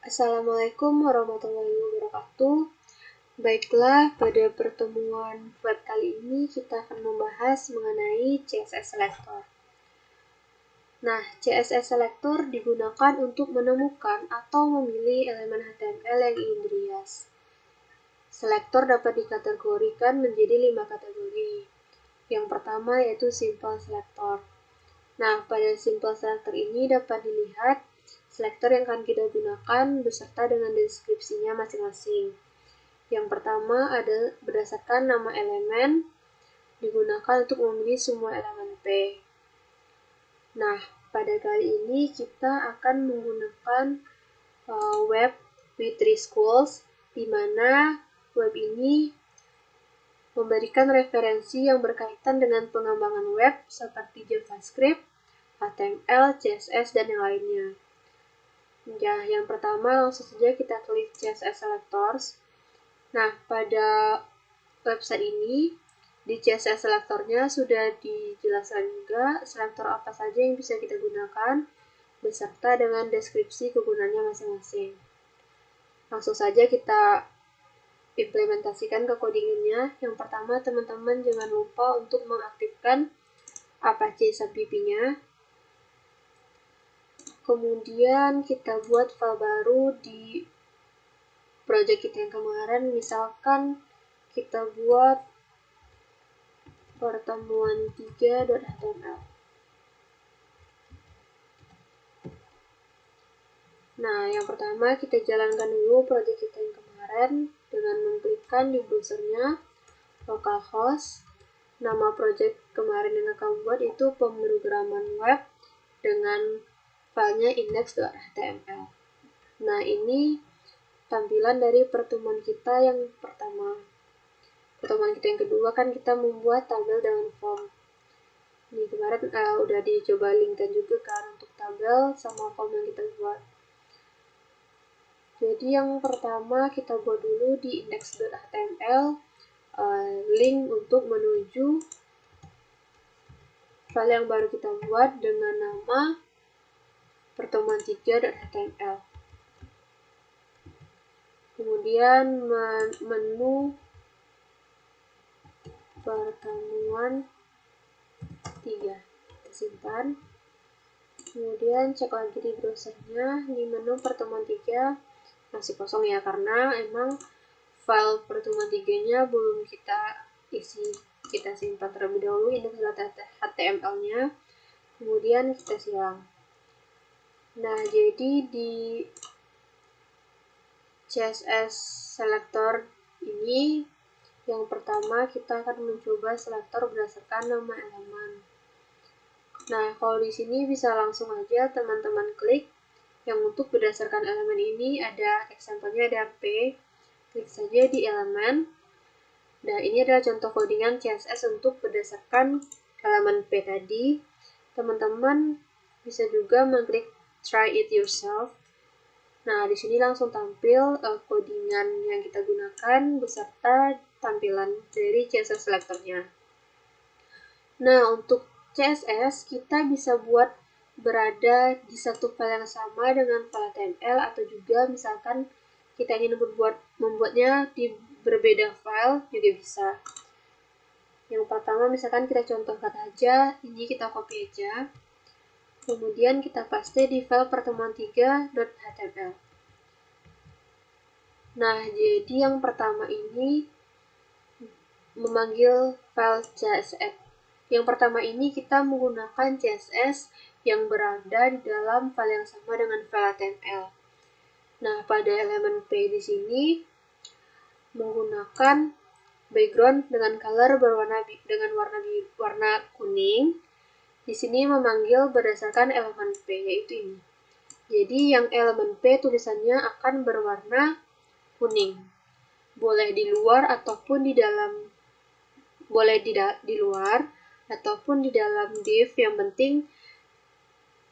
Assalamualaikum warahmatullahi wabarakatuh. Baiklah, pada pertemuan web kali ini kita akan membahas mengenai CSS Selector. Nah, CSS Selector digunakan untuk menemukan atau memilih elemen HTML yang ingin dirias. Selektor dapat dikategorikan menjadi 5 kategori. Yang pertama yaitu Simple Selector. Nah, pada Simple Selector ini dapat dilihat selektor yang akan kita gunakan beserta dengan deskripsinya masing-masing. Yang pertama ada berdasarkan nama elemen, digunakan untuk memilih semua elemen P. Nah, pada kali ini kita akan menggunakan web W3Schools, di mana web ini memberikan referensi yang berkaitan dengan pengembangan web seperti JavaScript, HTML, CSS, dan yang lainnya. Ya, yang pertama langsung saja kita klik CSS Selectors. Nah, pada website ini, di CSS Selectornya sudah dijelaskan juga selektor apa saja yang bisa kita gunakan, beserta dengan deskripsi kegunaannya masing-masing. Langsung saja kita implementasikan ke codingannya. Yang pertama, teman-teman jangan lupa untuk mengaktifkan Apache SubDB-nya. Kemudian kita buat file baru di project kita yang kemarin, misalkan kita buat pertemuan 3.html. Nah, yang pertama kita jalankan dulu project kita yang kemarin dengan mengklikkan di browsernya localhost. Nama project kemarin yang akan buat itu pemrograman web dengan filenya index.html. Nah, ini tampilan dari pertemuan kita yang pertama. Pertemuan kita yang kedua kan kita membuat tabel dengan form. Ini kemarin udah dicoba linkkan juga kan untuk tabel sama form yang kita buat. Jadi yang pertama kita buat dulu di index.html link untuk menuju file yang baru kita buat dengan nama pertemuan 3.html. Kemudian menu pertemuan 3 kita simpan. Kemudian cek lagi di browsernya, di menu pertemuan 3 masih kosong ya, karena emang file pertemuan 3-nya belum kita isi. Kita simpan terlebih dahulu index.html-nya, kemudian kita silang. Nah, jadi di CSS Selector ini yang pertama kita akan mencoba selektor berdasarkan nama elemen. Nah, kalau di sini bisa langsung aja teman-teman klik yang untuk berdasarkan elemen ini, ada example-nya ada P. Klik saja di elemen. Nah, ini adalah contoh codingan CSS untuk berdasarkan elemen P tadi. Teman-teman bisa juga mengklik try it yourself. Nah, di sini langsung tampil codingan yang kita gunakan beserta tampilan dari CSS selectornya. Nah, untuk CSS kita bisa buat berada di satu file yang sama dengan file HTML, atau juga misalkan kita ingin membuatnya di berbeda file juga bisa. Yang pertama misalkan kita contohkan aja, ini kita copy aja. Kemudian kita paste di file pertemuan 3.html. Nah, jadi yang pertama ini memanggil file CSS. Yang pertama ini kita menggunakan CSS yang berada di dalam file yang sama dengan file HTML. Nah, pada elemen P di sini menggunakan background dengan color berwarna dengan warna kuning. Di sini memanggil berdasarkan elemen P, yaitu ini. Jadi yang elemen P tulisannya akan berwarna kuning. Boleh di luar ataupun di dalam, boleh di luar ataupun di dalam div, yang penting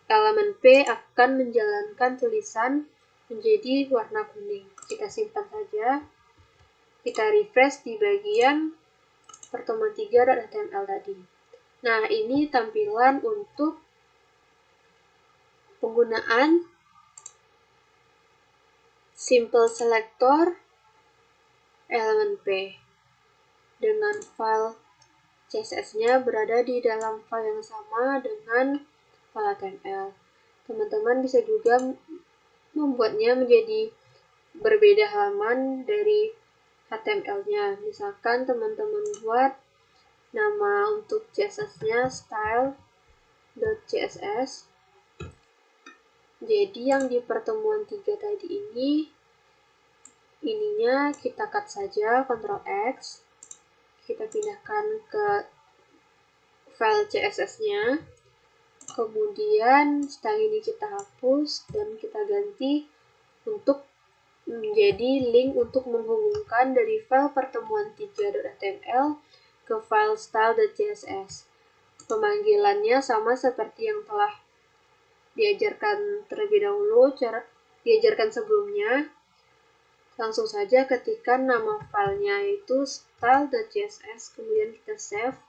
elemen P akan menjalankan tulisan menjadi warna kuning. Kita simpan saja. Kita refresh di bagian pertemuan 3.html tadi. Nah, ini tampilan untuk penggunaan simple selector elemen P dengan file CSS-nya berada di dalam file yang sama dengan file HTML. Teman-teman bisa juga membuatnya menjadi berbeda halaman dari HTML-nya. Misalkan teman-teman buat nama untuk CSS-nya style.css. Jadi yang di pertemuan 3 tadi ininya kita cut saja, Ctrl X. Kita pindahkan ke file CSS-nya. Kemudian style ini kita hapus dan kita ganti untuk menjadi link untuk menghubungkan dari file pertemuan 3.html ke file style.css. Pemanggilannya sama seperti yang telah diajarkan terlebih dahulu, diajarkan sebelumnya. Langsung saja ketikkan nama filenya yaitu style.css, kemudian kita save,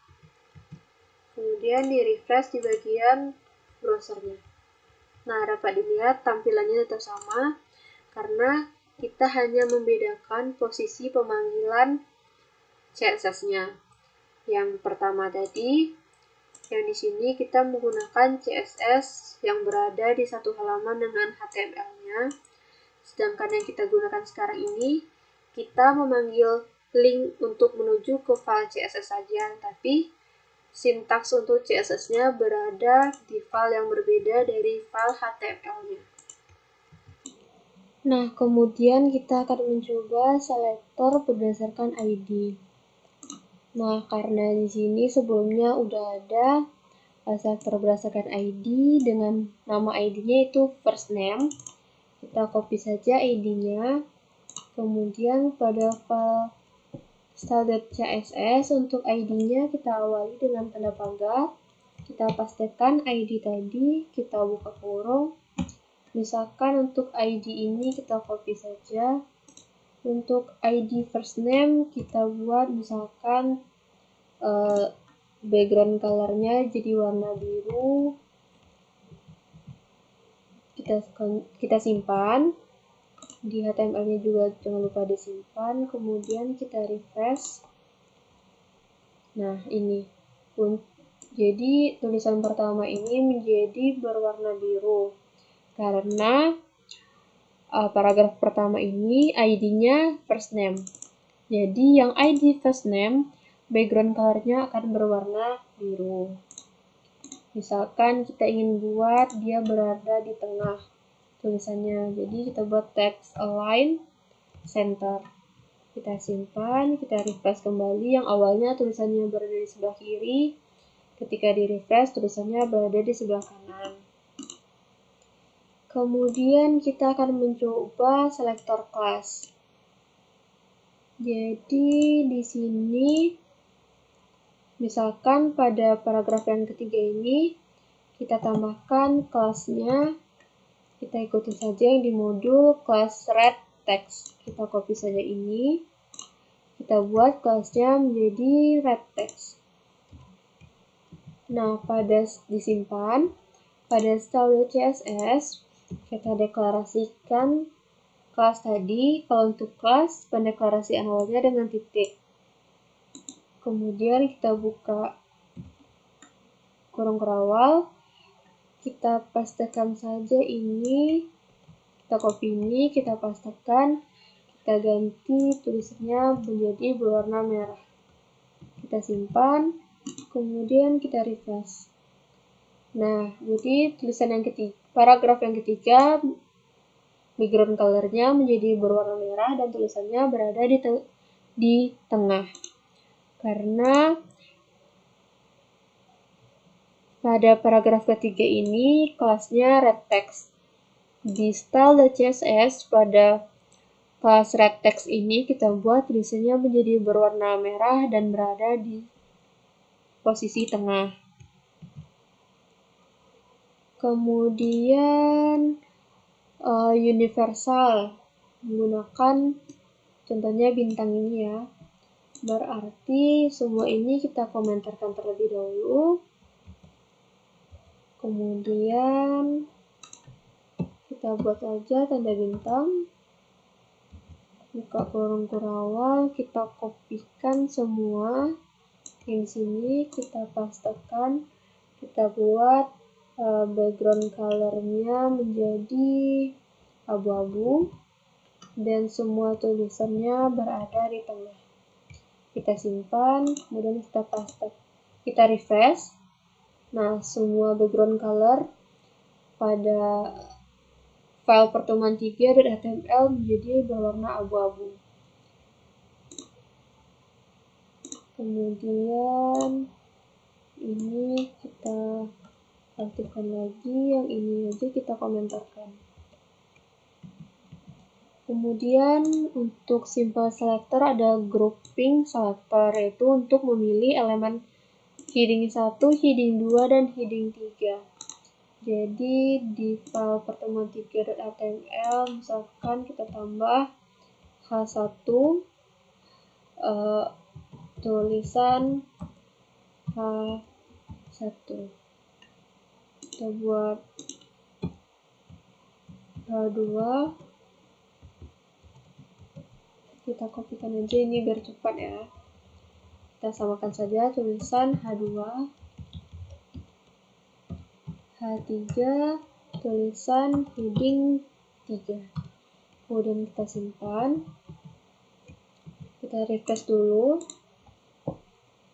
kemudian di refresh di bagian browsernya. Nah, dapat dilihat tampilannya tetap sama karena kita hanya membedakan posisi pemanggilan CSS-nya. Yang pertama tadi, yang di sini kita menggunakan CSS yang berada di satu halaman dengan HTML-nya. Sedangkan yang kita gunakan sekarang ini, kita memanggil link untuk menuju ke file CSS saja, tapi sintaks untuk CSS-nya berada di file yang berbeda dari file HTML-nya. Nah, kemudian kita akan mencoba selektor berdasarkan ID. Nah, karena di sini sebelumnya udah ada selektor berdasarkan ID dengan nama ID-nya itu first name. Kita copy saja ID-nya, kemudian pada file style.css untuk ID-nya kita awali dengan tanda pagar, kita pastikan ID tadi, kita buka kurung, misalkan untuk ID ini kita copy saja, untuk ID first name kita buat misalkan background color-nya jadi warna biru, kita simpan, di HTML-nya juga jangan lupa disimpan, kemudian kita refresh. Nah, ini pun jadi tulisan pertama ini menjadi berwarna biru karena paragraf pertama ini ID-nya first name. Jadi yang ID first name background color-nya akan berwarna biru. Misalkan kita ingin buat dia berada di tengah tulisannya, jadi kita buat text align center. Kita simpan, kita refresh kembali. Yang awalnya tulisannya berada di sebelah kiri, ketika di refresh tulisannya berada di sebelah kanan. Kemudian kita akan mencoba selektor kelas. Jadi di sini misalkan pada paragraf yang ketiga ini kita tambahkan kelasnya, kita ikuti saja yang di modul kelas red text. Kita copy saja ini, kita buat kelasnya menjadi red text. Nah, pada disimpan, pada style.css kita deklarasikan kelas tadi. Kalau untuk kelas, pendeklarasian awalnya dengan titik. Kemudian kita buka kurung kerawal, kita pastekan saja ini, kita copy ini, kita pastekan, kita ganti tulisannya menjadi berwarna merah. Kita simpan, kemudian kita refresh. Nah, jadi tulisan yang ketiga, paragraf yang ketiga, background color-nya menjadi berwarna merah dan tulisannya berada di tengah. Karena pada paragraf ketiga ini kelasnya red text. Di style.css pada kelas red text ini kita buat tulisannya menjadi berwarna merah dan berada di posisi tengah. Kemudian universal menggunakan contohnya bintang ini ya. Berarti semua ini kita komentarkan terlebih dahulu. Kemudian kita buat aja tanda bintang. buka forum Kurawal, kita kopikan semua yang di sini, kita pastekan, kita buat background colornya menjadi abu-abu dan semua tulisannya berada di tengah. Kita simpan, kemudian kita paste, kita refresh. Nah, semua background color pada file pertemuan 3.html menjadi berwarna abu-abu. Kemudian ini kita aktifkan lagi, yang ini aja kita komentarkan. Kemudian untuk simple selector ada grouping selector, yaitu untuk memilih elemen heading 1, heading 2, dan heading 3. Jadi di file pertemuan 3.html misalkan kita tambah H1 tulisan H1, kita buat H2, kita kopikan aja ini biar cepat ya. Kita samakan saja tulisan H2, H3, tulisan heading 3. Kemudian kita simpan. Kita refresh dulu.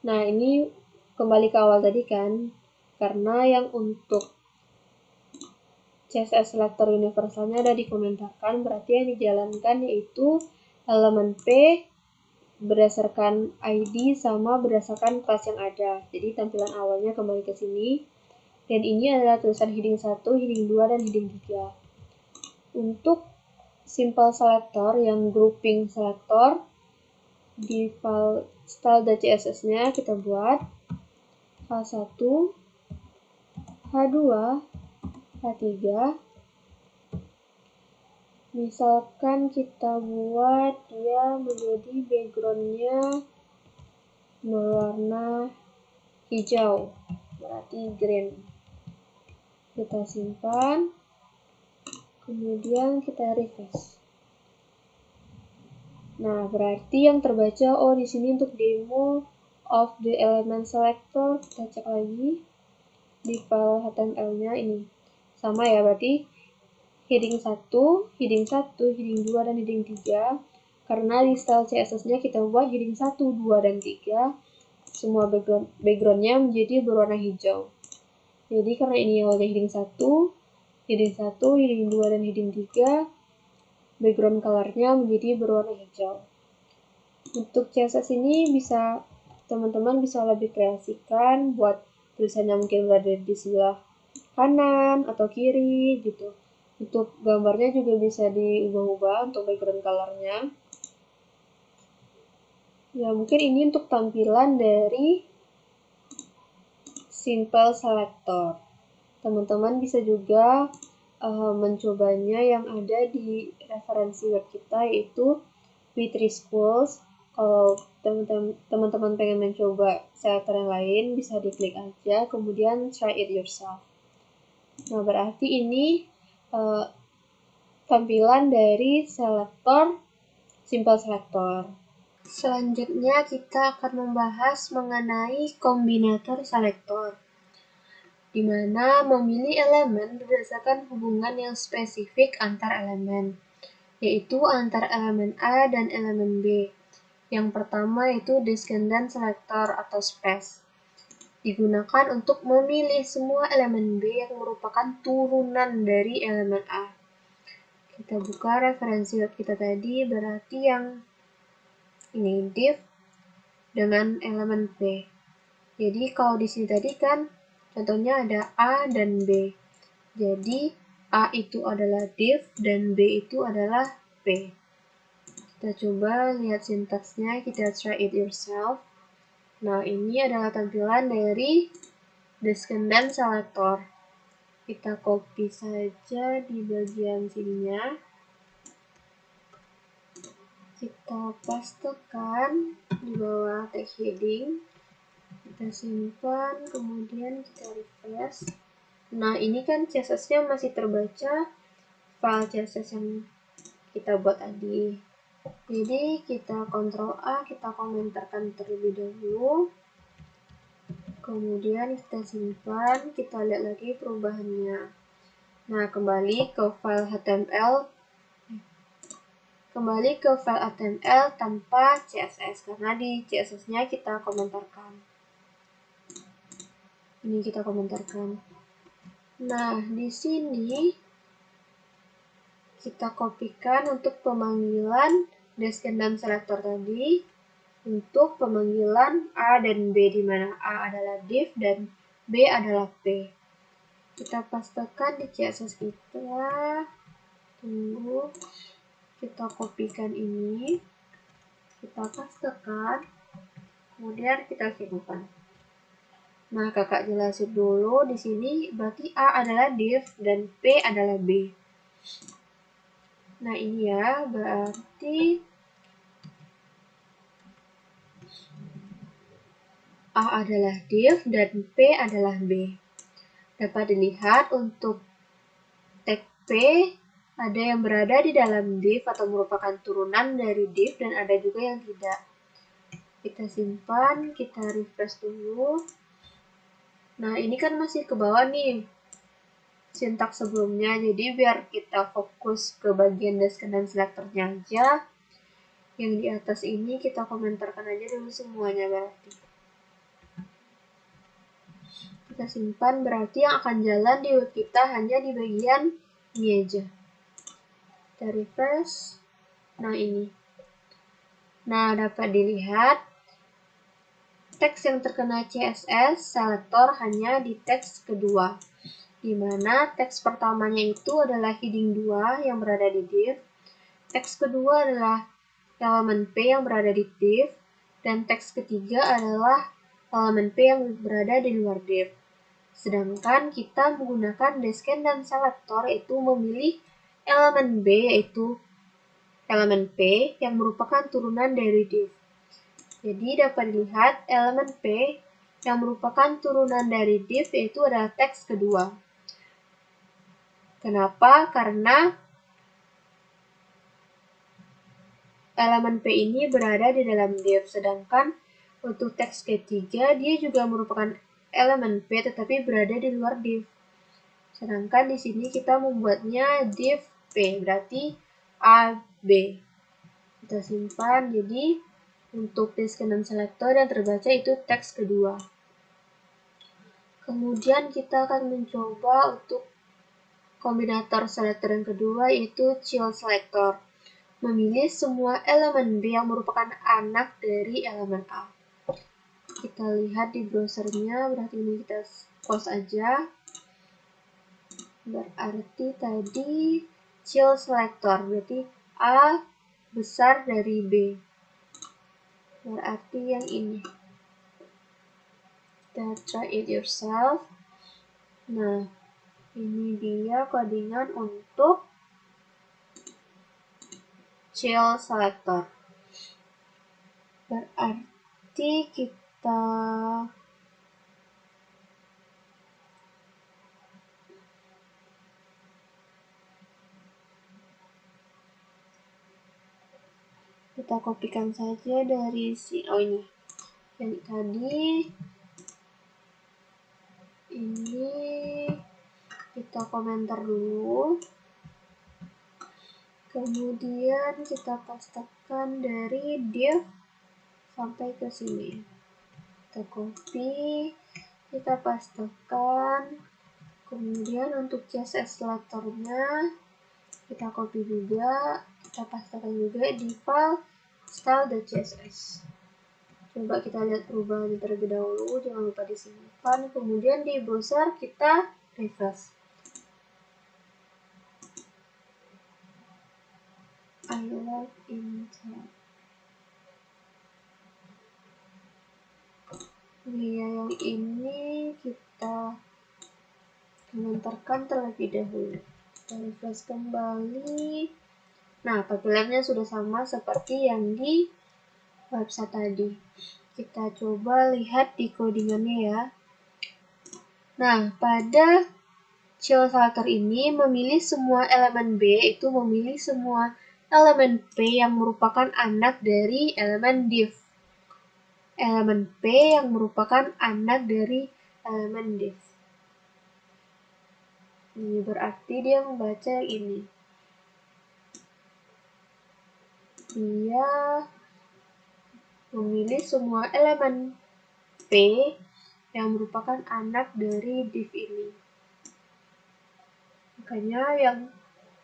Nah, ini kembali ke awal tadi kan. Karena yang untuk CSS selector universalnya ada dikomentarkan, berarti yang dijalankan yaitu elemen P berdasarkan ID sama berdasarkan kelas yang ada. Jadi tampilan awalnya kembali ke sini. Dan ini adalah tulisan heading 1, heading 2, dan heading 3. Untuk simple selector yang grouping selector, di file style.css-nya kita buat H1, H2, H3. Misalkan kita buat dia menjadi background-nya berwarna hijau, berarti green. Kita simpan, kemudian kita refresh. Nah, berarti yang terbaca, oh di sini untuk demo of the element selector, kita cek lagi di file HTML-nya ini. Sama ya, berarti heading 1, heading 1, heading 2, dan heading 3. Karena di style CSS-nya kita buat heading 1, 2, dan 3. Semua background-nya menjadi berwarna hijau. Jadi karena ini awalnya heading 1, heading 1, heading 2, dan heading 3, background color-nya menjadi berwarna hijau. Untuk CSS ini bisa teman-teman bisa lebih kreasikan buat tulisannya mungkin berada di sebelah kanan atau kiri gitu. Untuk gambarnya juga bisa diubah-ubah untuk background color-nya. Ya, mungkin ini untuk tampilan dari simple selector. Teman-teman bisa juga mencobanya yang ada di referensi web kita, yaitu Fitri Schools. Kalau teman-teman pengen mencoba selector yang lain, bisa diklik aja, kemudian try it yourself. Nah, berarti ini tampilan dari selector, simple selector. Selanjutnya kita akan membahas mengenai kombinator selector, di mana memilih elemen berdasarkan hubungan yang spesifik antar elemen, yaitu antar elemen A dan elemen B. Yang pertama yaitu descendant selector atau space. Digunakan untuk memilih semua elemen B yang merupakan turunan dari elemen A. Kita buka referensi web kita tadi, berarti yang ini div dengan elemen B. Jadi kalau di sini tadi kan contohnya ada A dan B. Jadi A itu adalah div dan B itu adalah P. Kita coba lihat sintaksnya, kita try it yourself. Nah, ini adalah tampilan dari descendant selector. Kita copy saja di bagian sininya. Kita pastekan di bawah tag heading. Kita simpan, kemudian kita refresh. Nah, ini kan CSS-nya masih terbaca file CSS yang kita buat tadi. Jadi kita Ctrl A, kita komentarkan terlebih dahulu. Kemudian kita simpan, kita lihat lagi perubahannya. Nah, kembali ke file HTML tanpa CSS, karena di CSS-nya kita komentarkan. Ini kita komentarkan. Nah, di sini kita kopikan untuk pemanggilan descendant selector tadi, untuk pemanggilan A dan B, di mana A adalah div dan B adalah P. Kita pastekan di CSS kita. Tunggu. Kita kopikan ini. Kita pastekan. Kemudian kita simpan. Nah, kakak jelasin dulu di sini berarti A adalah div dan P adalah B. Nah, ini ya, berarti A adalah div dan P adalah B. Dapat dilihat untuk tag P ada yang berada di dalam div atau merupakan turunan dari div dan ada juga yang tidak. Kita simpan, kita refresh dulu. Nah, ini kan masih ke bawah nih sintaks sebelumnya, jadi biar kita fokus ke bagian descendant selectornya aja. Yang di atas ini kita komentarkan aja dulu semuanya berarti. Kita simpan, berarti yang akan jalan di web kita hanya di bagian ini aja. Kita refresh. Nah, ini. Nah, dapat dilihat teks yang terkena CSS selector hanya di teks kedua, di mana teks pertamanya itu adalah heading 2 yang berada di div, teks kedua adalah elemen P yang berada di div, dan teks ketiga adalah elemen P yang berada di luar div. Sedangkan kita menggunakan descendant selector itu memilih elemen B yaitu elemen P yang merupakan turunan dari div. Jadi dapat dilihat elemen P yang merupakan turunan dari div yaitu adalah teks kedua. Kenapa? Karena elemen P ini berada di dalam div, sedangkan untuk teks ketiga dia juga merupakan elemen P tetapi berada di luar div. Sedangkan di sini kita membuatnya div P, berarti A, B. Kita simpan, jadi untuk descendant selector yang terbaca itu teks kedua. Kemudian kita akan mencoba untuk kombinator selector yang kedua yaitu child selector. Memilih semua elemen B yang merupakan anak dari elemen A. Kita lihat di browsernya, berarti ini kita close aja. Berarti tadi child selector, berarti A besar dari B. Berarti yang ini. Kita try it yourself. Nah, ini dia codingan untuk child selector. Berarti kita kopikan saja dari ini. Yang tadi ini kita komentar dulu. Kemudian kita pastekan dari div sampai ke sini. Kita copy, kita pastekan. Kemudian untuk CSS selectornya kita copy juga, kita pastekan juga di file style.css. Coba kita lihat perubahan terlebih dahulu, jangan lupa disimpan. Kemudian di browser kita refresh. I love Intel. Yang ini kita komentarkan terlebih dahulu. Kita refresh kembali. Nah, tampilannya sudah sama seperti yang di website tadi. Kita coba lihat di codingannya ya. Nah, pada child selector ini memilih semua elemen B, itu memilih semua elemen P yang merupakan anak dari elemen div. Elemen P yang merupakan anak dari elemen div. Ini berarti dia membaca yang ini. Dia memilih semua elemen P yang merupakan anak dari div ini. Makanya yang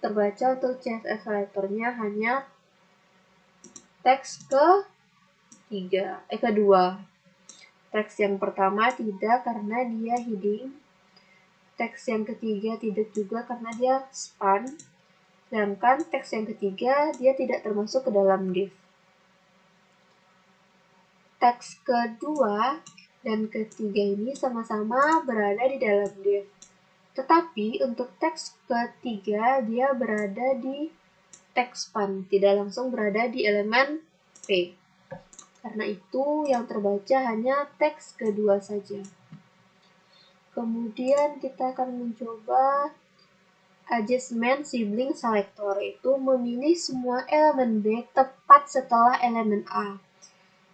terbaca untuk CSS selector-nya hanya teks kedua. Teks yang pertama tidak karena dia heading. Teks yang ketiga tidak juga karena dia span. Sedangkan teks yang ketiga dia tidak termasuk ke dalam div. Teks kedua dan ketiga ini sama-sama berada di dalam div. Tetapi untuk teks ketiga dia berada di teks span, tidak langsung berada di elemen P. Karena itu yang terbaca hanya teks kedua saja. Kemudian kita akan mencoba adjustment sibling selector, yaitu memilih semua elemen B tepat setelah elemen A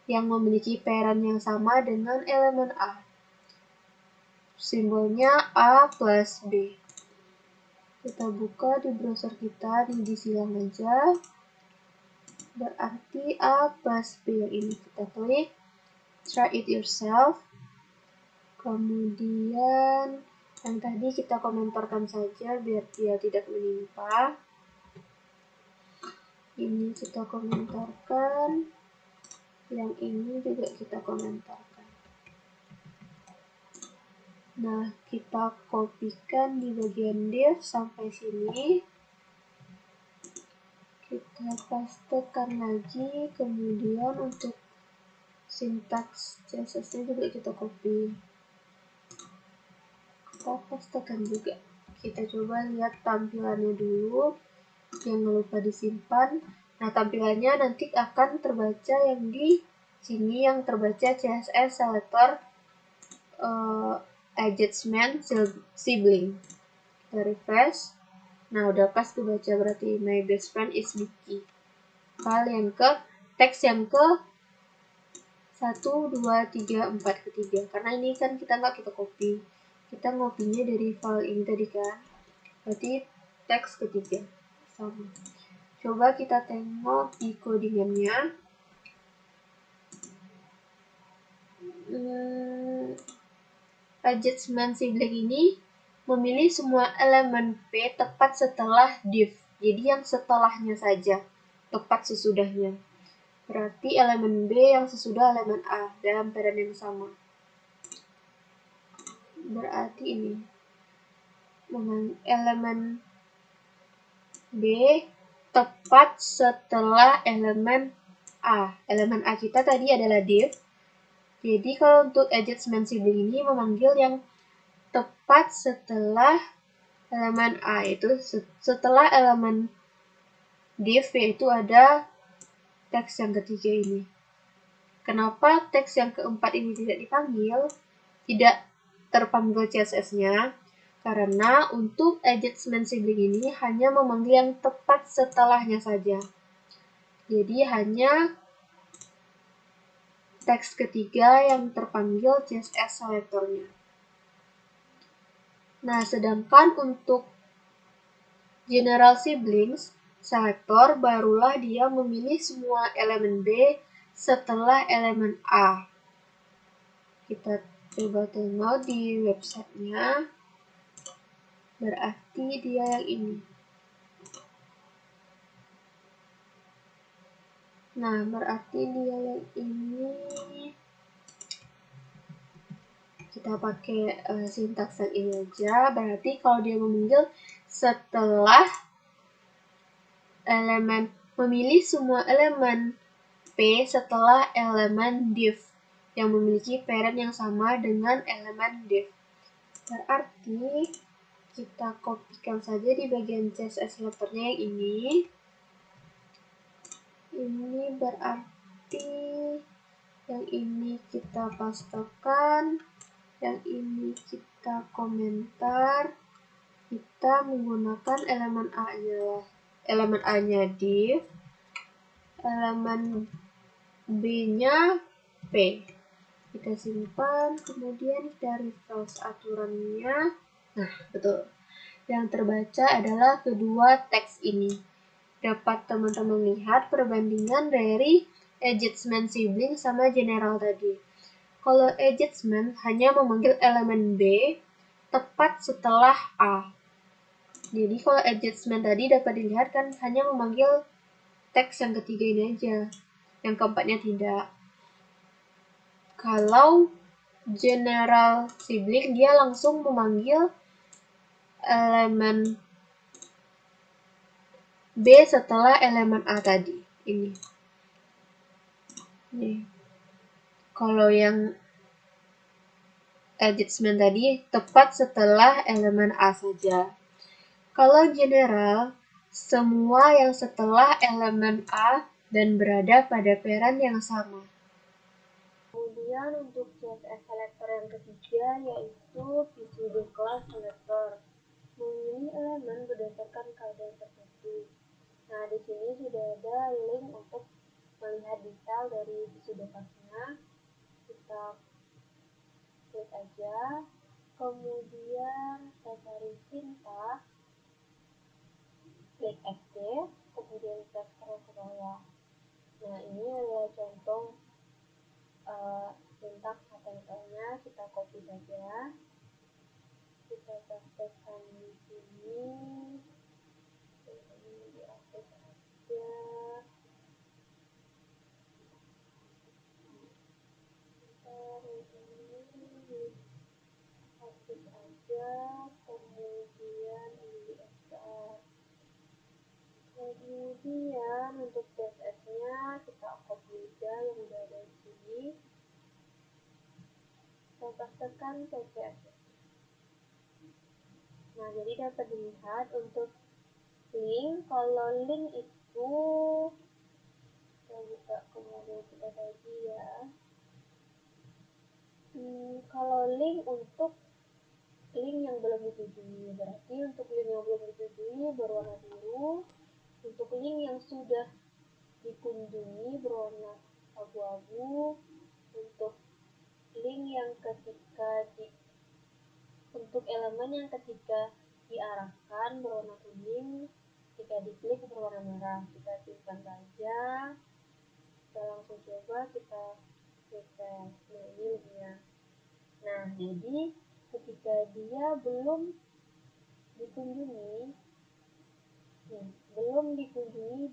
yang memiliki pairan yang sama dengan elemen A. Simbolnya A plus B. Kita buka di browser kita, di silang aja. Berarti A plus B yang ini. Kita klik, try it yourself. Kemudian yang tadi kita komentarkan saja biar dia tidak menimpa. Ini kita komentarkan. Yang ini juga kita komentarkan. Nah, kita kopikan di bagian div sampai sini. Kita pastekan lagi, kemudian untuk sintaks CSS-nya juga kita copy. Kita pastekan juga. Kita coba lihat tampilannya dulu, jangan lupa disimpan. Nah, tampilannya nanti akan terbaca yang di sini, yang terbaca CSS selector adjustment sibling. Kita refresh. Nah, udah pas kebaca, berarti my best friend is Vicky. File yang ke teks yang ke 1, 2, 3, 4 ketiga. Karena ini kan kita nggak kita copy. Kita ngopinya dari file ini tadi kan. Berarti teks ketiga. Sama. Coba kita tengok di codingannya. Adjustment sibling ini memilih semua elemen P tepat setelah div. Jadi yang setelahnya saja, tepat sesudahnya. Berarti elemen B yang sesudah elemen A dalam pairan yang sama. Berarti ini elemen B tepat setelah elemen A. Elemen A kita tadi adalah div. Jadi kalau untuk adjustment sibling ini memanggil yang tepat setelah elemen A, itu setelah elemen div, yaitu ada teks yang ketiga ini. Kenapa teks yang keempat ini tidak dipanggil? Tidak terpanggil CSS-nya, karena untuk adjustment sibling ini hanya memanggil yang tepat setelahnya saja. Jadi hanya teks ketiga yang terpanggil CSS selector-nya. Nah, sedangkan untuk general siblings selector barulah dia memilih semua elemen B setelah elemen A. Kita coba tengok di websitenya. Berarti dia yang ini. Nah, berarti dia yang ini. Kita pakai sintaks yang ini aja. Berarti kalau dia memanggil setelah elemen, memilih semua elemen P setelah elemen div yang memiliki parent yang sama dengan elemen div. Berarti kita kopikan saja di bagian CSS selector-nya yang ini. Ini berarti yang ini kita pastekan, yang ini kita komentar. Kita menggunakan elemen A adalah elemen A-nya div, elemen B-nya P. Kita simpan, kemudian kita refresh aturannya. Nah, betul. Yang terbaca adalah kedua teks ini. Dapat teman-teman lihat perbandingan dari adjustment sibling sama general tadi. Kalau adjustment hanya memanggil elemen B tepat setelah A. Jadi kalau adjustment tadi dapat dilihat kan hanya memanggil teks yang ketiga ini aja. Yang keempatnya tidak. Kalau general sibling dia langsung memanggil elemen B setelah elemen A tadi. Ini. Kalau yang adjustment tadi tepat setelah elemen A saja. Kalau general, semua yang setelah elemen A dan berada pada pairan yang sama. Kemudian untuk CSS selector yang ketiga yaitu pseudo class selector. Memilih elemen berdasarkan keadaan tertentu. Nah, di sini sudah ada link untuk melihat detail dari pseudo class-nya. Kita klik aja. Kemudian kita cari sintak, klik escape, kemudian kita scroll ke bawah. Nah, ini adalah contoh sintak HTML-nya, kita copy saja. Kita praktekkan di sini. Ini dihapus aja. Ini hapus aja, kemudian ini start. Kemudian untuk CSS-nya kita copy aja yang udah ada di sini. Kita praktekkan ke CSS. Nah, jadi dapat dilihat untuk link, kalau link itu kita buka ke model kita tadi ya. Kalau link untuk link yang belum disetujui, berarti untuk link yang belum disetujui berwarna biru, untuk link yang sudah dikunjungi berwarna abu-abu, untuk link yang untuk elemen yang ketika diarahkan berwarna kuning, ketika diklik berwarna merah. Kita simpan saja, kita langsung coba, kita refresh. Nah, ini linknya. Nah, jadi ketika dia belum dikunjungi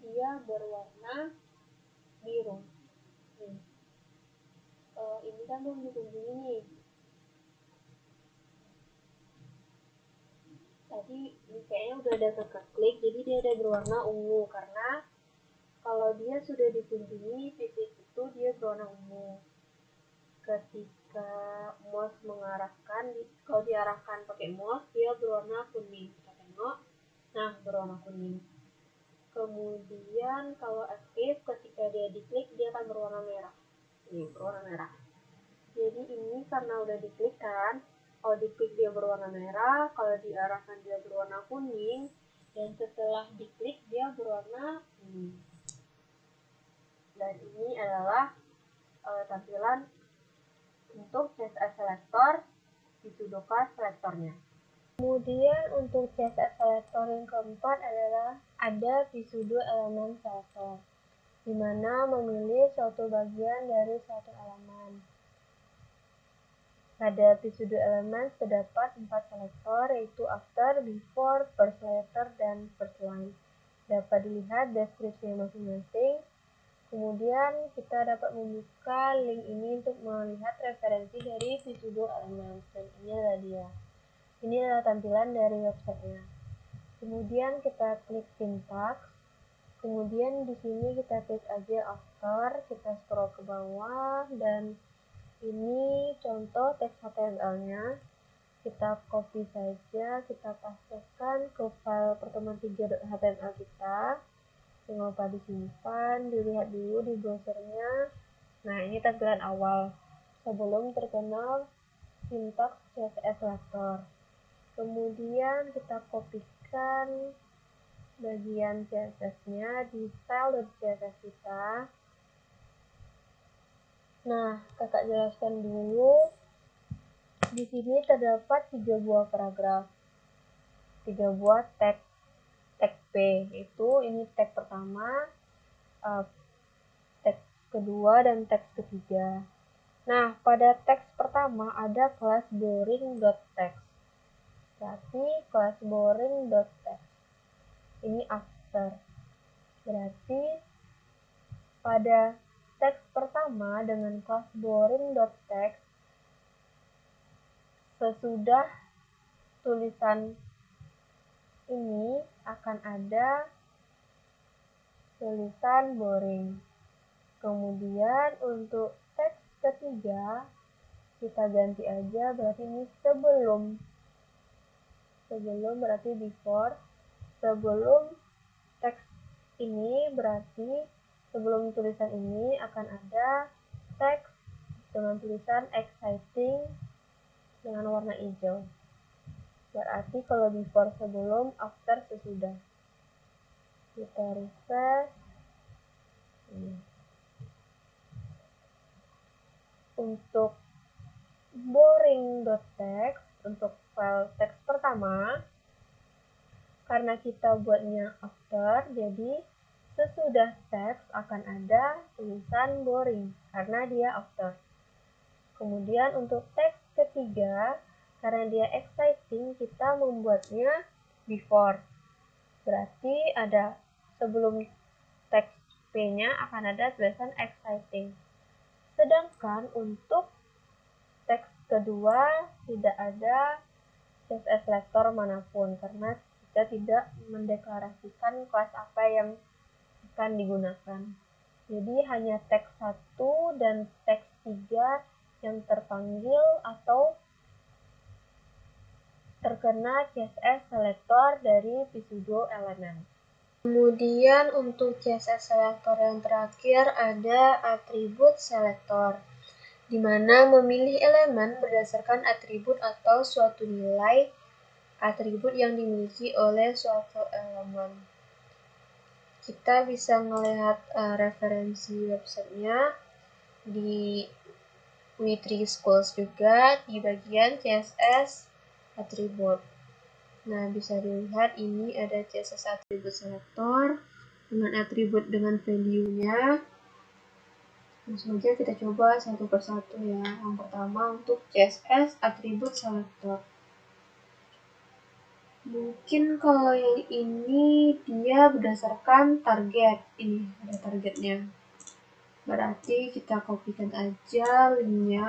dia berwarna biru. Ini kan belum dikunjungi nih. Tadi kayaknya udah ada keklik, jadi dia ada berwarna ungu, karena kalau dia sudah dikunjungi visit itu dia berwarna ungu. Ketika mouse mengarahkan, kalau diarahkan pakai mouse dia berwarna kuning. Kita tengok, nah berwarna kuning. Kemudian kalau escape, ketika dia diklik dia akan berwarna merah. Ini berwarna merah. Jadi ini karena udah diklik kan, kalau diklik dia berwarna merah, kalau diarahkan dia berwarna kuning, dan setelah diklik dia berwarna kuning. Dan ini adalah tampilan untuk CSS selector di pseudoclass selectornya. Kemudian untuk CSS selector yang keempat adalah ada pseudo elemen selector, di mana memilih suatu bagian dari suatu elemen. Pada pseudo elemen terdapat 4 selektor, yaitu after, before, first selector, dan first line. Dapat dilihat deskripsi masing-masing. Kemudian kita dapat membuka link ini untuk melihat referensi dari pseudo elemen. Dan ini adalah dia. Ini adalah tampilan dari websitenya. Kemudian kita klik syntax. Kemudian di sini kita klik aja after, kita scroll ke bawah, dan ini contoh teks HTML-nya. Kita copy saja, kita pastekan ke file pertemuan3.html kita. Jangan lupa disimpan, dilihat dulu di browsernya. Nah, ini tampilan awal sebelum terkenal sintaks CSS selector. Kemudian kita kopikan bagian CSS-nya di style.css kita. Nah, kakak jelaskan dulu. Di sini terdapat 3 buah paragraf, 3 buah tag P, yaitu ini tag pertama, tag kedua, dan tag ketiga. Nah, pada teks pertama ada kelas boring.text. Berarti kelas boring.text ini after. Berarti pada teks pertama dengan kelas boring.text, sesudah tulisan ini akan ada tulisan boring. Kemudian untuk teks ketiga kita ganti aja, berarti ini sebelum berarti before. Sebelum teks ini berarti sebelum tulisan ini akan ada teks dengan tulisan exciting dengan warna hijau. Berarti kalau before sebelum, after sesudah. Kita refresh. Untuk boring.text, untuk file teks pertama, karena kita buatnya after, jadi sesudah teks akan ada tulisan boring karena dia after. Kemudian untuk teks ketiga, karena dia exciting, kita membuatnya before. Berarti ada sebelum teks P-nya akan ada tulisan exciting. Sedangkan untuk teks kedua tidak ada CSS selector manapun karena kita tidak mendeklarasikan kelas apa yang akan digunakan. Jadi hanya teks 1 dan teks 3 yang terpanggil atau terkena CSS selector dari pseudo element. Kemudian untuk CSS selector yang terakhir ada atribut selector, di mana memilih elemen berdasarkan atribut atau suatu nilai atribut yang dimiliki oleh suatu elemen. Kita bisa melihat referensi websitenya di W3 Schools juga di bagian CSS atribut. Nah, bisa dilihat ini ada CSS atribut selector dengan atribut dengan value-nya. Langsung saja kita coba satu persatu ya. Yang pertama untuk CSS atribut selector. Mungkin kalau yang ini dia berdasarkan target. Ini ada targetnya. Berarti kita kopikan aja linknya.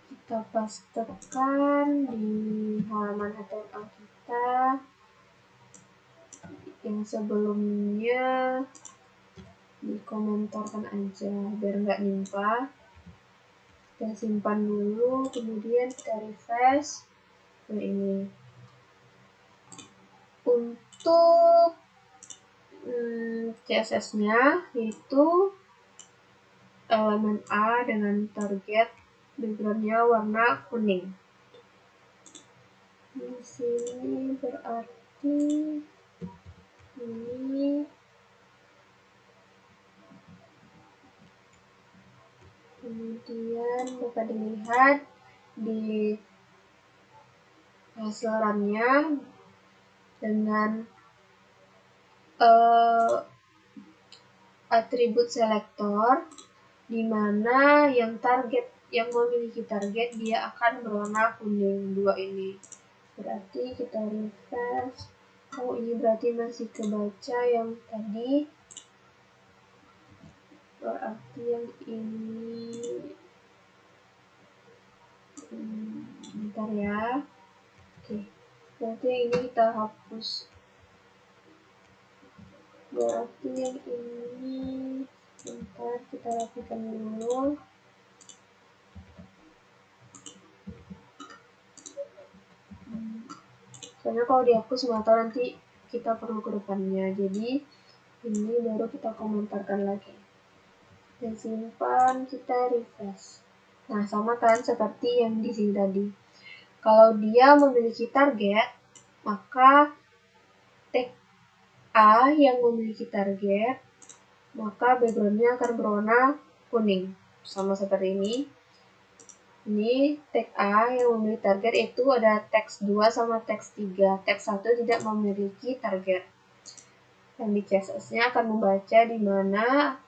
Kita pastekan di halaman HTML kita. Yang sebelumnya dikomentarkan aja biar nggak nimpa. Kita simpan dulu, kemudian kita refresh. Nah, ini untuk CSS-nya yaitu elemen A dengan target background-nya warna kuning. Di sini berarti ini kemudian dapat dilihat di hasil runnya dengan atribut selector, di mana yang memiliki target dia akan berwarna kuning, dua ini. Berarti kita refresh. Oh, ini berarti masih kebaca yang tadi. Berarti yang ini bentar ya. Oke, berarti yang ini kita hapus. Berarti yang ini bentar kita rapikan dulu. Soalnya kalau dihapus nggak tahu nanti kita perlu ke depannya. Jadi ini baru kita komentarkan lagi. Dan simpan, kita refresh. Nah, sama kan seperti yang di sini tadi. Kalau dia memiliki target, maka tag A yang memiliki target, maka backgroundnya akan berwarna kuning, sama seperti ini. Ini tag A yang memiliki target itu ada teks 2 sama teks 3. Teks 1 tidak memiliki target. Dan di CSS-nya akan membaca di mana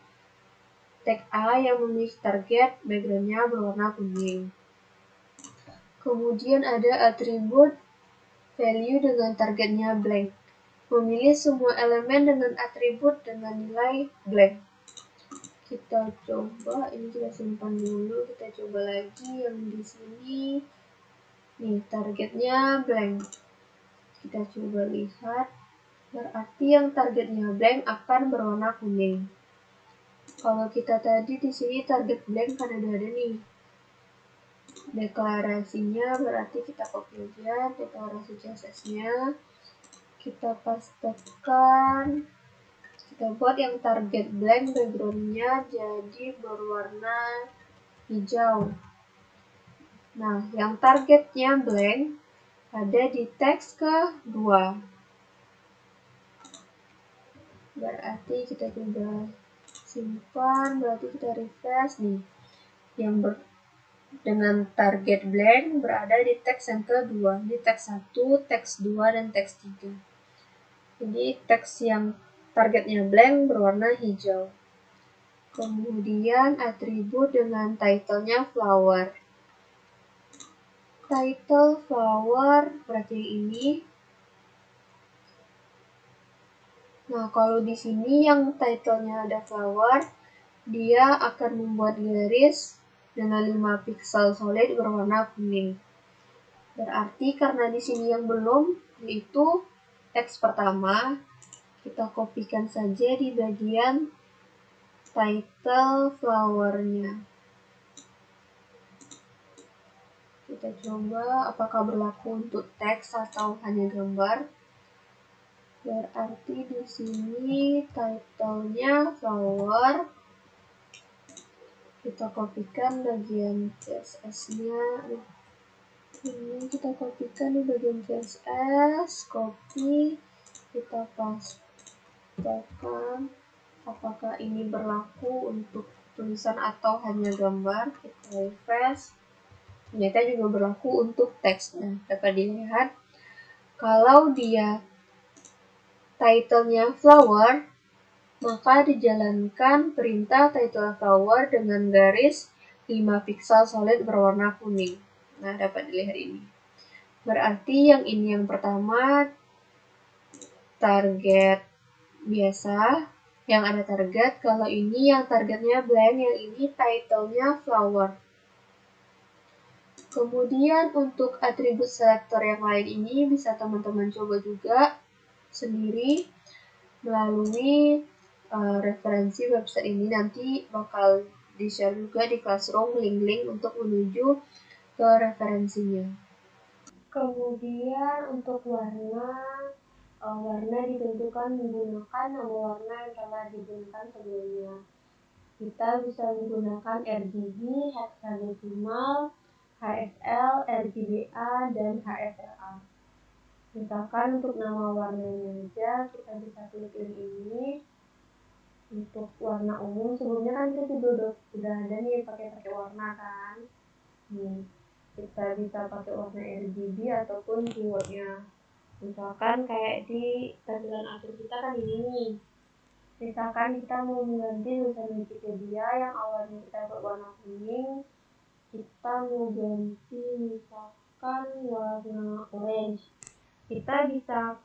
tag A yang memiliki target backgroundnya berwarna kuning. Kemudian ada atribut value dengan targetnya blank. Memilih semua elemen dengan atribut dengan nilai blank. Kita coba, ini kita simpan dulu, kita coba lagi yang di sini. Nih, targetnya blank. Kita coba lihat, berarti yang targetnya blank akan berwarna kuning. Kalau kita tadi di sini target blank kan ada nih. Deklarasinya berarti kita copy aja deklarasi CSS-nya. Kita pastekan. Kita buat yang target blank background-nya jadi berwarna hijau. Nah, yang targetnya blank ada di teks kedua. Berarti kita coba simpan, berarti kita refresh nih. Yang dengan target blank berada di teks yang kedua, di teks 1, teks 2, dan teks 3. Jadi teks yang targetnya blank berwarna hijau. Kemudian atribut dengan title-nya flower. Title flower berarti ini. Nah, kalau di sini yang title-nya ada flower, dia akan membuat garis dengan 5 pixel solid berwarna kuning. Berarti karena di sini yang belum, yaitu teks pertama, kita kopikan saja di bagian title flower-nya. Kita coba apakah berlaku untuk teks atau hanya gambar. Berarti di sini title-nya flower. Kita kopikan bagian CSS-nya. Ini kita kopikan di bagian CSS, copy, kita pastekan. Apakah ini berlaku untuk tulisan atau hanya gambar? Kita refresh. Ternyata juga berlaku untuk teksnya. Dapat dilihat kalau dia title-nya flower, maka dijalankan perintah title flower dengan garis 5 pixel solid berwarna kuning. Nah, dapat dilihat ini. Berarti yang ini yang pertama target biasa yang ada target. Kalau ini yang targetnya blank, yang ini title-nya flower. Kemudian untuk atribut selector yang lain ini bisa teman-teman coba juga sendiri melalui referensi website ini. Nanti bakal di-share juga di Classroom link-link untuk menuju ke referensinya. Kemudian untuk warna ditentukan menggunakan nama warna yang telah digunakan sebelumnya. Kita bisa menggunakan RGB, hexadecimal, HSL, RGBA, dan HSLA. Misalkan untuk nama warnanya aja, kita bisa klik link ini. Untuk warna umum, sebelumnya kan kita juga udah ada nih pakai warna kan. Nih, kita bisa pakai warna RGB ataupun keywordnya. Misalkan kayak di tampilan akhir kita kan ini nih. Misalkan kita mau mengganti tulisan Wikipedia yang awalnya kita berwarna kuning, kita mau ganti misalkan warna orange. Kita bisa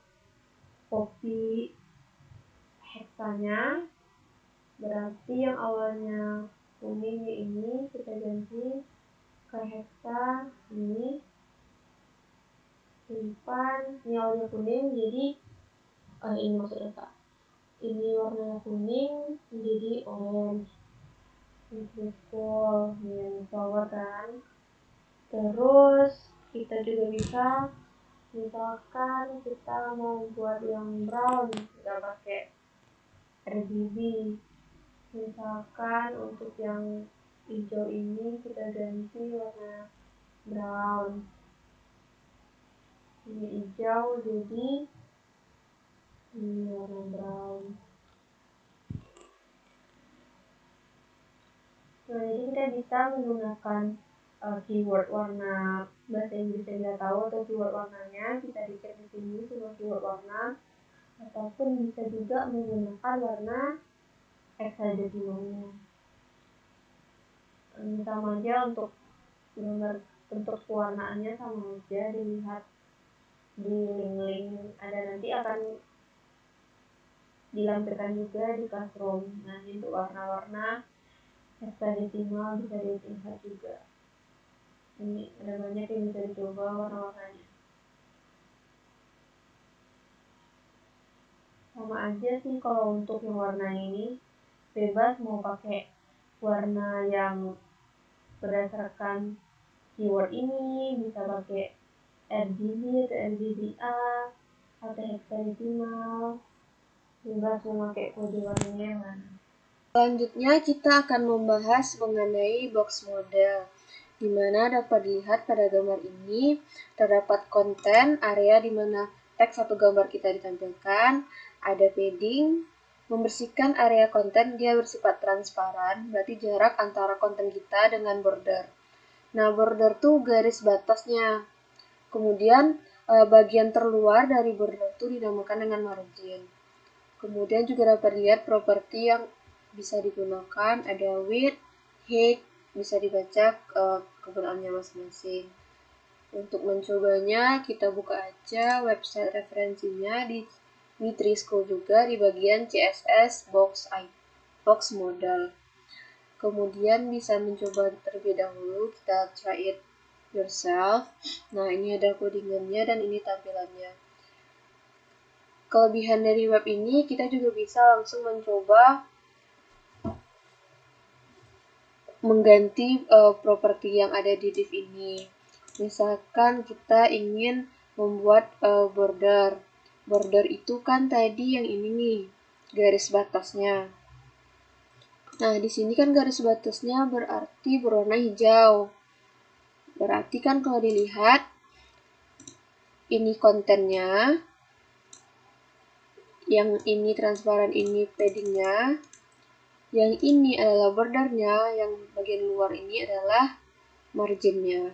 copy hexanya, berarti yang awalnya kuningnya ini kita ganti ke hexa ini, simpan. Ini awalnya kuning jadi ini maksudnya Kak, ini warna kuning menjadi orange. Beautiful, yang flower kan. Terus kita juga bisa, misalkan kita mau buat yang brown, nggak pakai RGB. Misalkan untuk yang hijau ini kita ganti warna brown. Ini hijau jadi Ini warna brown. Nah, jadi kita bisa menggunakan keyword warna bahasa Inggris yang kita tahu atau keyword warnanya, bisa dicek di sini semua keyword warna, ataupun bisa juga menggunakan warna hexadecimalnya. Sama aja untuk gambar bentuk pewarnaannya sama aja, dilihat di link-link ada nanti akan dilampirkan juga di Classroom. Nah, ini untuk warna-warna hexadecimal bisa dilihat juga. Ini ada banyak yang bisa dicoba warna-warnanya. Sama aja sih kalau untuk yang warna ini, bebas mau pakai warna yang berdasarkan keyword ini, bisa pakai RGB atau RGBA atau hexadecimal, bebas mau pakai kode warnanya yang mana. Selanjutnya kita akan membahas mengenai box model, di mana dapat dilihat pada gambar ini terdapat konten area di mana teks atau gambar kita ditampilkan, ada padding, membersihkan area konten dia bersifat transparan, berarti jarak antara konten kita dengan border. Nah, border tuh garis batasnya. Kemudian bagian terluar dari border itu dinamakan dengan margin. Kemudian juga dapat dilihat properti yang bisa digunakan, ada width, height, bisa dibaca kegunaannya masing-masing. Untuk mencobanya, kita buka aja website referensinya di Nitrisco juga di bagian CSS box model. Kemudian bisa mencoba terlebih dahulu, kita try it yourself. Nah, ini ada codingannya dan ini tampilannya. Kelebihan dari web ini, kita juga bisa langsung mencoba mengganti properti yang ada di div ini. Misalkan kita ingin membuat border. Border itu kan tadi yang ini nih, garis batasnya. Nah, di sini kan garis batasnya berarti berwarna hijau. Berarti kan kalau dilihat, ini kontennya, yang ini transparan, ini paddingnya, yang ini adalah bordernya, yang bagian luar ini adalah marginnya.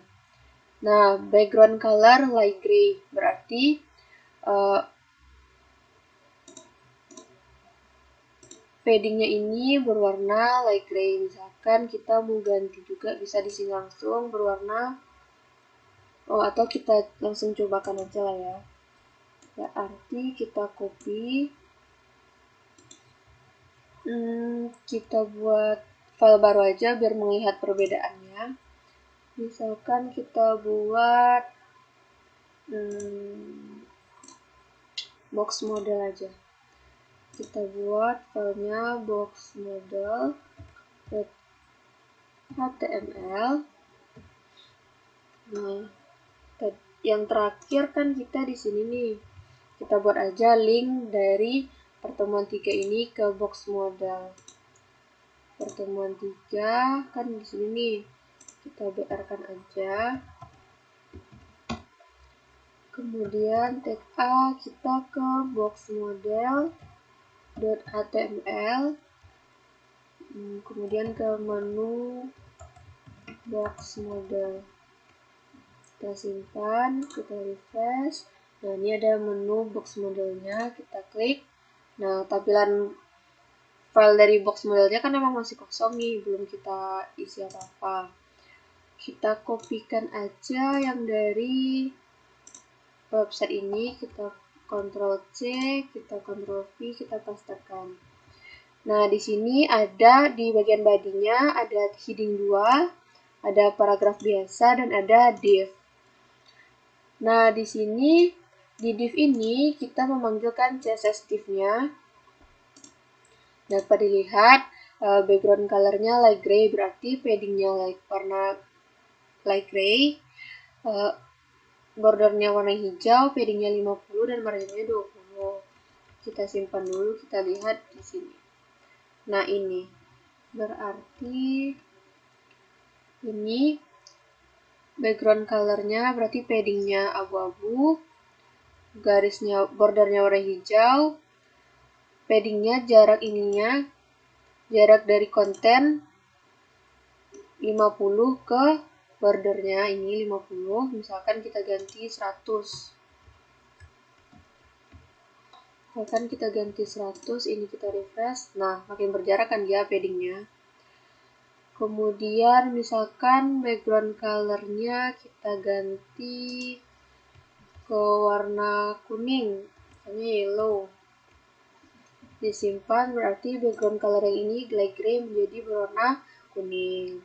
Nah, background color light gray, berarti paddingnya ini berwarna light gray. Misalkan kita mau ganti juga, bisa di sini langsung berwarna, atau kita langsung cobakan aja lah ya. Berarti kita copy, kita buat file baru aja biar melihat perbedaannya. Misalkan kita buat box model aja. Kita buat filenya box model.html. Nah, yang terakhir kan kita di sini nih. Kita buat aja link dari pertemuan 3 ini ke box model. Pertemuan 3 kan di sini nih. Kita BR-kan aja. Kemudian tag A kita ke box model.html. Kemudian ke menu box model. Kita simpan, kita refresh. Nah, ini ada menu box modelnya, kita klik. Nah, tampilan file dari box modelnya kan memang masih kosong nih, belum kita isi apa-apa. Kita kopikan aja yang dari website ini, kita Ctrl C, kita Ctrl V, kita pastekan. Nah, di sini ada di bagian bodinya ada heading 2, ada paragraf biasa dan ada div. Nah, di sini di div ini kita memanggilkan CSS div-nya. Dapat dilihat background color-nya light gray, berarti padding-nya warna light gray. Bordernya warna hijau, padding-nya 50 dan marginnya 20. Kita simpan dulu, kita lihat di sini. Nah, ini berarti ini background color-nya berarti padding-nya abu-abu, garisnya bordernya warna hijau, paddingnya jarak dari konten 50 ke bordernya ini 50, misalkan kita ganti 100. Ini kita refresh. Nah, makin berjarak kan dia paddingnya. Kemudian misalkan background colornya kita ganti ke warna kuning, misalnya yellow. Disimpan, berarti background color yang ini light gray menjadi berwarna kuning.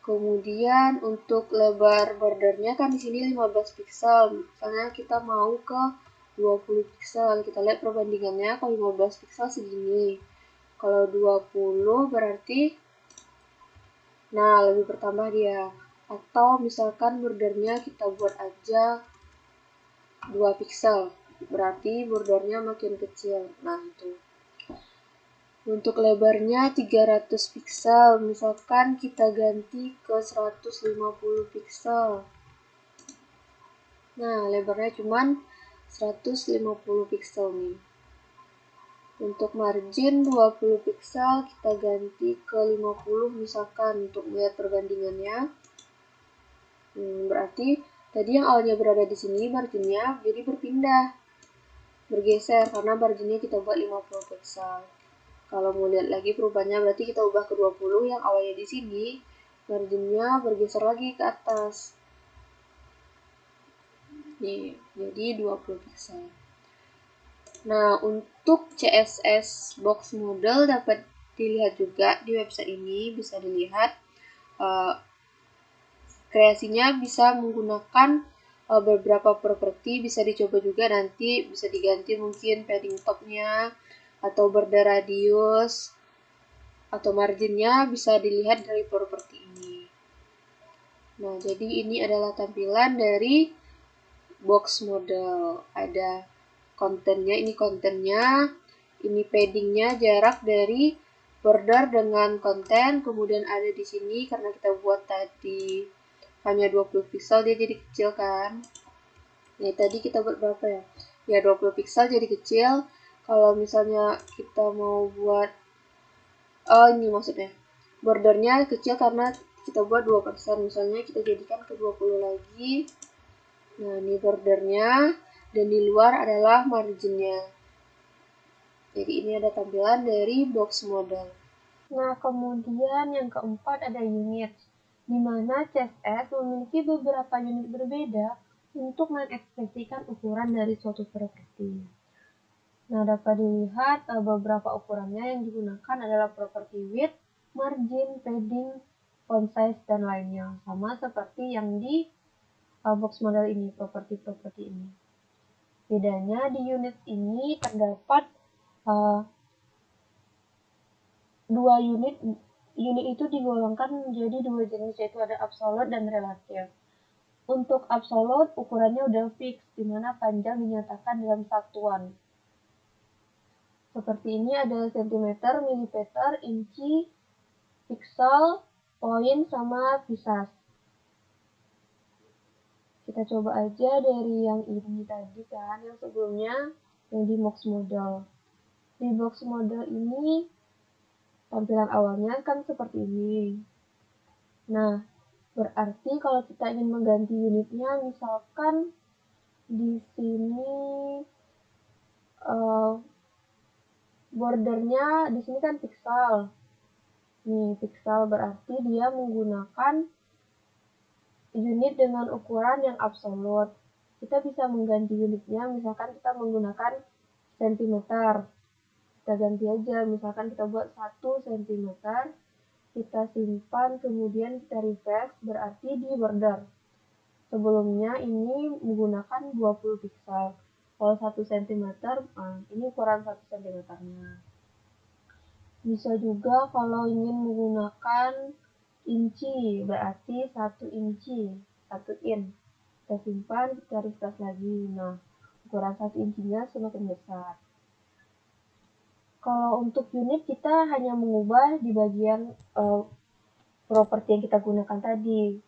Kemudian untuk lebar bordernya kan di sini 15 pixel. Misalnya kita mau ke 20 pixel. Kita lihat perbandingannya. Kalau 15 pixel segini. Kalau 20 berarti lebih bertambah dia. Atau misalkan bordernya kita buat aja 2 pixel. Berarti bordernya makin kecil. Nah, itu. Untuk lebarnya 300 pixel, misalkan kita ganti ke 150 pixel. Nah, lebarnya cuman 150 pixel nih. Untuk margin 20 pixel, kita ganti ke 50 misalkan untuk melihat perbandingannya. Berarti tadi yang awalnya berada di sini marginnya jadi bergeser karena marginnya kita buat 50 pixel. Kalau mau lihat lagi perubahannya berarti kita ubah ke 20, yang awalnya di sini marginnya bergeser lagi ke atas. Nih, jadi 20 pixel. Nah, untuk CSS box model dapat dilihat juga di website ini, bisa dilihat kreasinya bisa menggunakan beberapa properti, bisa dicoba juga nanti, bisa diganti mungkin padding topnya atau border radius atau marginnya bisa dilihat dari properti ini. Nah, jadi ini adalah tampilan dari box model. Ada kontennya, ini paddingnya, jarak dari border dengan konten, kemudian ada di sini karena kita buat tadi hanya 20 pixel dia jadi kecil kan. Nah, tadi kita buat berapa ya? Ya 20 pixel jadi kecil. Kalau misalnya kita mau buat ini maksudnya bordernya kecil karena kita buat 2%, misalnya kita jadikan ke 20 lagi. Nah, ini bordernya dan di luar adalah marginnya. Jadi ini ada tampilan dari box model. Nah, kemudian yang keempat ada unit, di mana CSS memiliki beberapa unit berbeda untuk mengekspresikan ukuran dari suatu properti. Nah, dapat dilihat beberapa ukurannya yang digunakan adalah properti width, margin, padding, font size, dan lainnya. Sama seperti yang di box model ini, properti-properti ini. Bedanya di unit ini terdapat dua unit itu digolongkan menjadi dua jenis, yaitu ada absolute dan relatif. Untuk absolute ukurannya udah fix, di mana panjang dinyatakan dalam satuan. Seperti ini ada cm, milimeter, inci, pixel, poin, sama pisas. Kita coba aja dari yang ini tadi kan, yang sebelumnya, yang di box model. Di box model ini tampilan awalnya kan seperti ini. Nah, berarti kalau kita ingin mengganti unitnya, misalkan di sini bordernya di sini kan pixel. Nih, pixel berarti dia menggunakan unit dengan ukuran yang absolut. Kita bisa mengganti unitnya, misalkan kita menggunakan cm. Kita ganti aja, misalkan kita buat 1 cm. Kita simpan, kemudian kita refresh, berarti di border. Sebelumnya ini menggunakan 20 pixel. Kalau 1 cm, ini ukuran 1 cm-nya. Bisa juga kalau ingin menggunakan inci, berarti 1 inci, 1 in. Kita simpan, kita refresh lagi. Nah, ukuran 1 incinya semakin besar. Kalau untuk unit kita hanya mengubah di bagian properti yang kita gunakan tadi.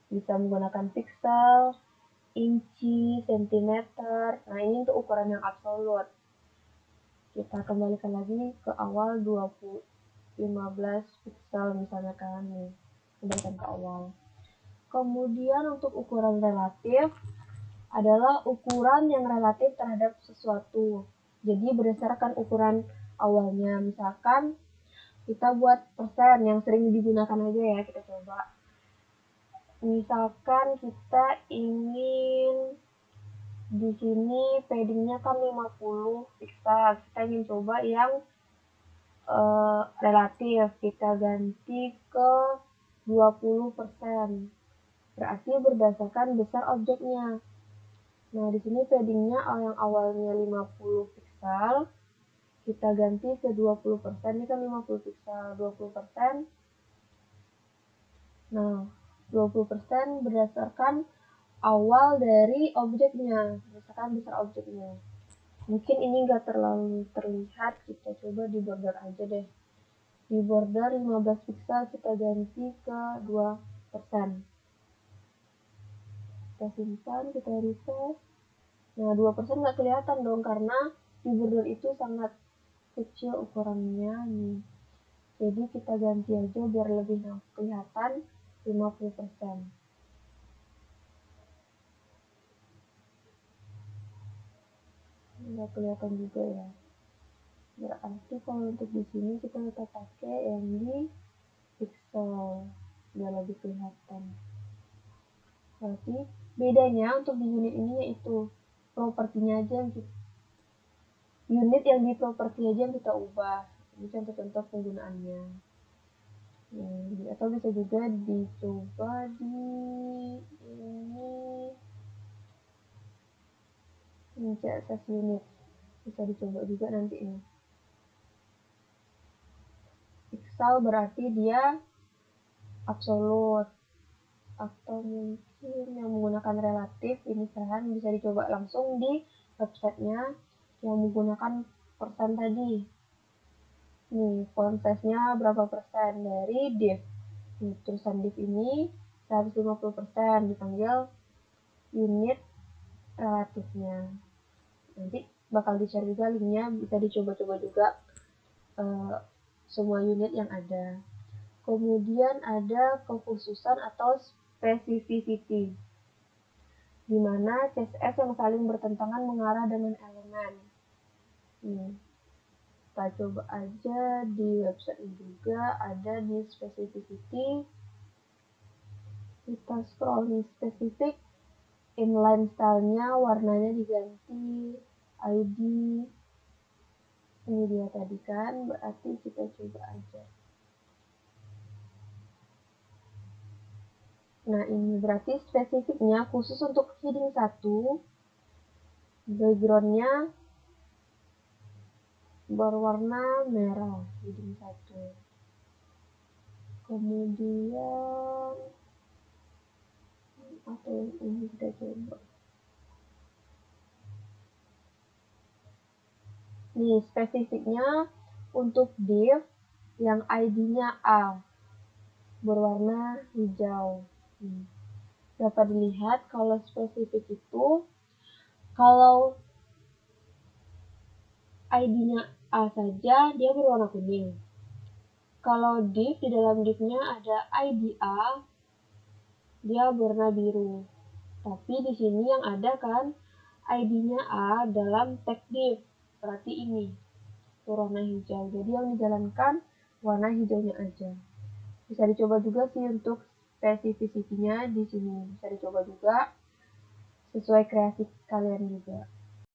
Bisa menggunakan pixel, inci, cm. Nah, ini untuk ukuran yang absolut. Kita kembalikan lagi ke awal 15 pixel misalnya kan, nih kembalikan ke awal. Kemudian untuk ukuran relatif adalah ukuran yang relatif terhadap sesuatu. Jadi berdasarkan ukuran awalnya, misalkan kita buat persen yang sering digunakan aja ya, kita coba. Misalkan kita ingin di sini paddingnya kan 50 pixel, kita ingin coba yang relatif, kita ganti ke 20%. Berarti berdasarkan besar objeknya. Nah, di sini paddingnya yang awalnya 50 pixel, kita ganti ke 20%, ini kan 50 pixel, 20%. Nah, 20% berdasarkan awal dari objeknya, berdasarkan besar objeknya. Mungkin ini nggak terlalu terlihat, kita coba di border aja deh. Di border 15 pixel kita ganti ke 2%. Kita simpan, kita refresh. Nah, 2% nggak kelihatan dong karena di border itu sangat kecil ukurannya nih. Jadi kita ganti aja biar lebih kelihatan 50%. Nggak kelihatan juga ya. Berarti kalau untuk di sini kita tetap pakai yang di pixel biar lebih kelihatan. Berarti bedanya untuk di unit ini yaitu propertinya aja yang unit yang di properti aja yang kita ubah. Ini contoh-contoh penggunaannya. Atau bisa juga dicoba di ini CSS unit. Bisa dicoba juga nanti ini. Pixel berarti dia absolut, atau mungkin yang menggunakan relatif, ini kan bisa dicoba langsung di websitenya yang menggunakan persen tadi. Nih, font size-nya berapa persen dari div. Nih, tulisan div ini 150% dipanggil unit relatifnya. Nanti bakal di-share juga linknya, bisa dicoba-coba juga semua unit yang ada. Kemudian ada kekhususan atau specificity, di mana CSS yang saling bertentangan mengarah dengan elemen. Kita coba aja di website ini juga ada di specificity. Kita scroll nih specific, inline style-nya warnanya diganti, ID. Ini dia tadi kan, berarti kita coba aja. Nah, ini berarti spesifiknya khusus untuk heading 1, background-nya berwarna merah, heading 1. Kemudian, atau ini kita coba. Nih, spesifiknya untuk div yang ID-nya A, berwarna hijau. Dapat dilihat kalau spesifik itu, kalau ID-nya A saja, dia berwarna kuning. Kalau div, di dalam div-nya ada ID A, dia berwarna biru. Tapi di sini yang ada kan ID-nya A dalam tag div, berarti ini berwarna hijau. Jadi yang dijalankan warna hijaunya aja. Bisa dicoba juga sih untuk spesifisitinya di sini. Bisa dicoba juga sesuai kreasi kalian juga.